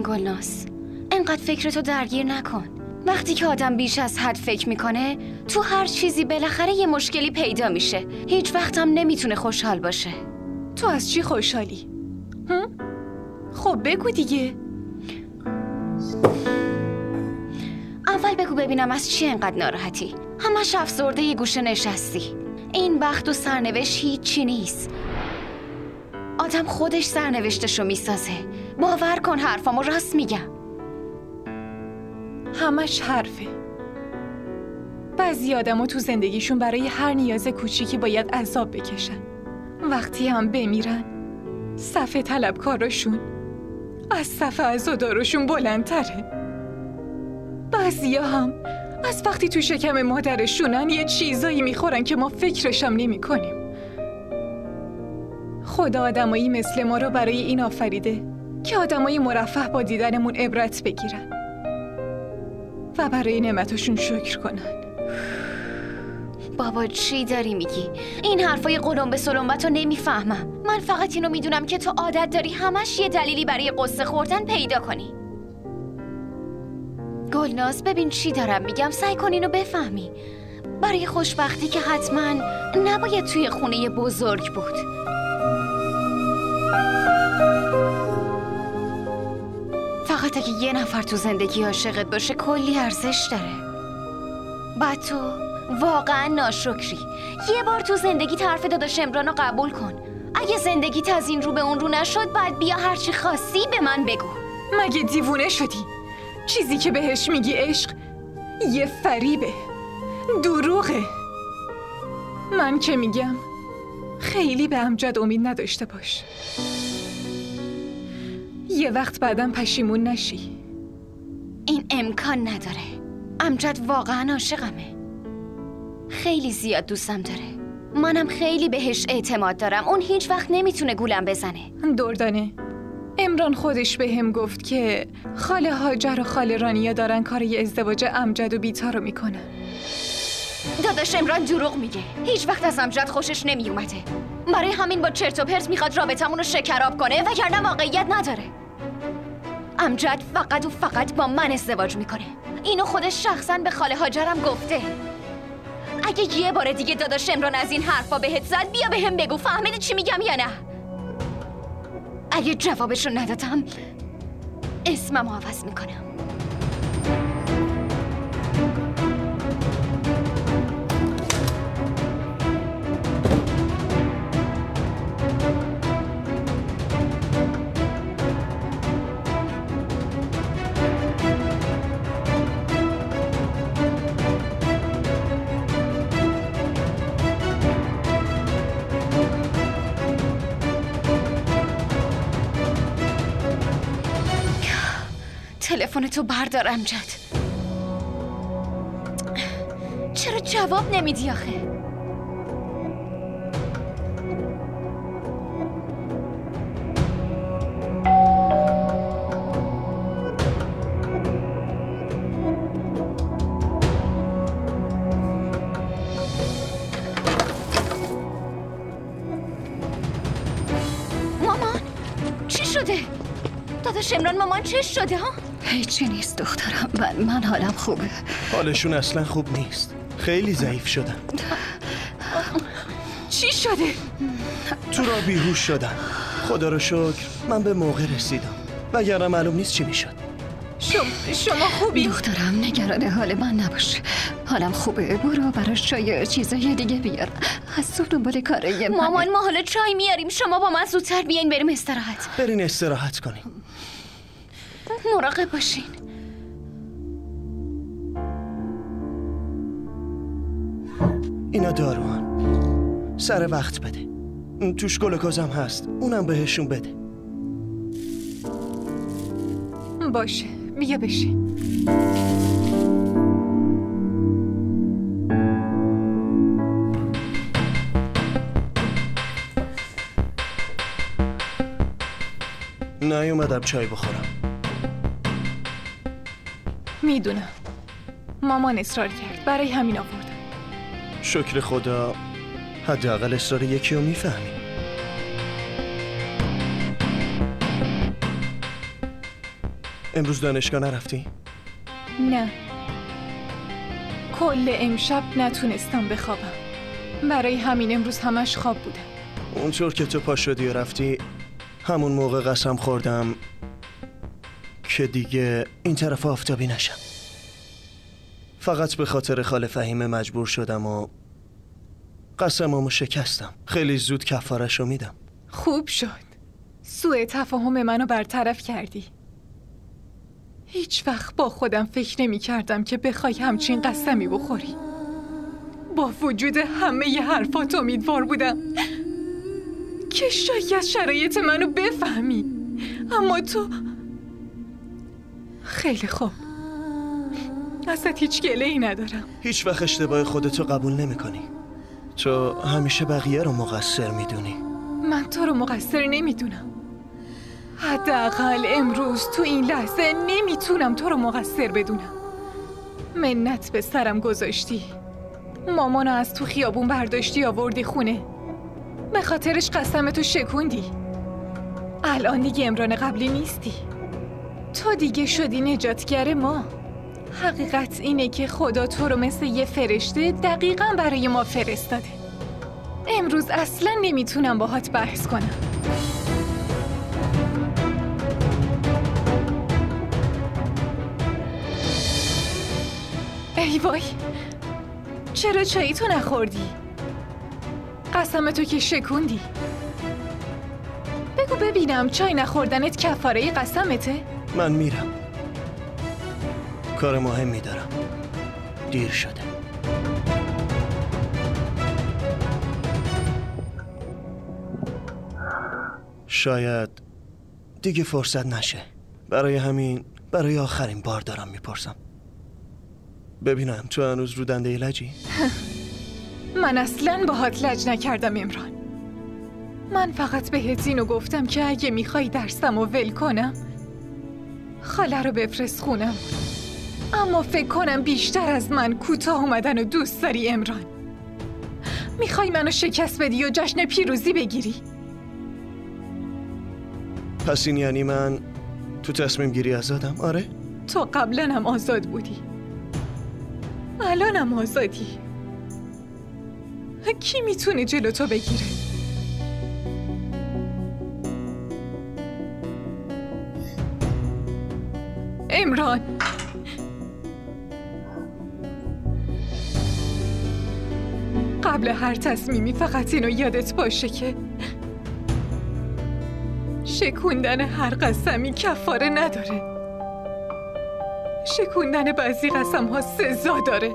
گلناز، انقدر فکرتو درگیر نکن. وقتی که آدم بیش از حد فکر میکنه تو هر چیزی بالاخره یه مشکلی پیدا میشه. هیچ وقت هم نمیتونه خوشحال باشه. تو از چی خوشحالی؟ خب بگو دیگه. اول بگو ببینم از چی انقدر ناراحتی؟ همش افسرده یه گوشه نشستی. این بخت و سرنوشت هیچی نیست. آدم خودش سرنوشتشو میسازه. باور کن حرفامو راست میگم. همش حرفه. بعضی آدم‌ها تو زندگیشون برای هر نیاز کوچیکی باید عذاب بکشن. وقتی هم بمیرن صف طلبکاراشون از صف عزاداراشون بلندتره. بعضیا هم از وقتی تو شکم مادرشونن یه چیزایی میخورن که ما فکرشم نمی کنیم. خدا آدمایی مثل ما رو برای این آفریده که آدمای مرفه با دیدنمون عبرت بگیرن و برای نعمتاشون شکر کنن. بابا چی داری میگی؟ این حرفای قلمبه سلمبت رو نمیفهمم. من فقط اینو میدونم که تو عادت داری همش یه دلیلی برای قصه خوردن پیدا کنی. گلناز ببین چی دارم میگم، سعی کن اینو بفهمی. برای خوشبختی که حتما نباید توی خونه بزرگ بود. فقط اگه یه نفر تو زندگی عاشقت باشه کلی ارزش داره. بعد تو واقعا ناشکری. یه بار تو زندگی حرف داداش عمرانو قبول کن. اگه زندگیت از این رو به اون رو نشد بعد بیا هرچی خواستی به من بگو. مگه دیوونه شدی؟ چیزی که بهش میگی عشق یه فریبه، دروغه. من که میگم خیلی به امجد امید نداشته باش. یه وقت بعدم پشیمون نشی. این امکان نداره. امجد واقعا عاشقمه. خیلی زیاد دوستم داره. منم خیلی بهش اعتماد دارم. اون هیچ وقت نمیتونه گولم بزنه. دردانه، عمران خودش به هم گفت که خاله هاجر و خاله رانیا دارن کار ازدواج امجد و بیتا رو میکنن. داداش عمران دروغ میگه. هیچ وقت از امجد خوشش نمیومده. برای همین با چرت و پرت میخواد رابطمون رو شکراب کنه، وگرنه واقعیت نداره. امجد فقط و فقط با من ازدواج میکنه. اینو خودش شخصا به خاله هاجرم گفته. اگه یه بار دیگه داداش عمران از این حرفا بهت زد بیا بهم بگو. فهمیدی چی میگم یا نه؟ اگه جوابشو ندادم اسمم عوض میکنم. تلفنتو بردار امجد. چرا جواب نمیدی آخه؟ مامان چی شده؟ داداش عمران مامان چه شده ها؟ هیچی نیست دخترم. من حالم خوبه. حالشون اصلا خوب نیست. خیلی ضعیف شدن. چی شده؟ تو را بیهوش شدن. خدا رو شکر من به موقع رسیدم، وگرنه معلوم نیست چی میشد. شما خوبی؟ دخترم نگران حال من نباش. حالم خوبه. برو براش چای چیزای دیگه بیار. از تو دنبال کاره. مامان ما حالا چای میاریم. شما با من زودتر بیاین بریم استراحت. برین استراحت کنین. مراقب باشین. اینا داروان. سر وقت بده. توش گلوکوزم هست. اونم بهشون بده. باشه بیا بشین. نیومدم چای بخورم. میدونم مامان اصرار کرد، برای همین آوردم. شکر خدا حداقل اصرار یکی رو میفهمی. 「امروز دانشگاه نرفتی؟ نه، کل امشب نتونستم بخوابم. برای همین امروز همش خواب بودم. اونطور که تو پا شدی و رفتی همون موقع قسم خوردم که دیگه این طرف آفتابی نشم. فقط به خاطر خاله فهیمه مجبور شدم و قسممو شکستم. خیلی زود کفاره‌شو میدم. خوب شد. سوء تفاهم منو برطرف کردی. هیچ وقت با خودم فکر نمی کردم که بخوای همچین قسمی بخوری. با وجود همه ی حرفات امیدوار بودم که شاید شرایط منو بفهمی، اما تو خیلی خوب. ازت هیچ گله‌ای ندارم. هیچ وقت اشتباه خودتو قبول نمی کنی. تو همیشه بقیه رو مقصر میدونی. من تو رو مقصر نمیدونم. حداقل امروز تو این لحظه نمیتونم تو رو مقصر بدونم. منت به سرم گذاشتی. مامانو از تو خیابون برداشتی آوردی خونه. به خاطرش قسمتو شکوندی. الان دیگه عمران قبلی نیستی. تو دیگه شدی نجاتگر ما. حقیقت اینه که خدا تو رو مثل یه فرشته دقیقاً برای ما فرستاده. امروز اصلاً نمیتونم باهات بحث کنم. ای وای، چرا چایی تو نخوردی؟ قسمتو که شکوندی. بگو ببینم چای نخوردنت کفاره قسمته؟ من میرم. کار مهمی دارم. دیر شده. شاید دیگه فرصت نشه. برای همین برای آخرین بار دارم میپرسم. ببینم تو هنوز رو دنده لجی؟ من اصلاً باهات لج نکردم عمران. من فقط بهت اینو گفتم که اگه میخوای درسمو ول کنم خاله رو بفرست خونم. اما فکر کنم بیشتر از من کوتاه اومدن و دوست داری عمران. میخوای منو شکست بدی و جشن پیروزی بگیری. پس این یعنی من تو تصمیم گیری آزادم؟ آره؟ تو قبلا هم آزاد بودی، الان هم آزادی. کی میتونه جلو تو بگیره؟ عمران، قبل هر تصمیمی فقط اینو یادت باشه که شکوندن هر قسمی کفاره نداره. شکوندن بعضی قسم ها سزا داره.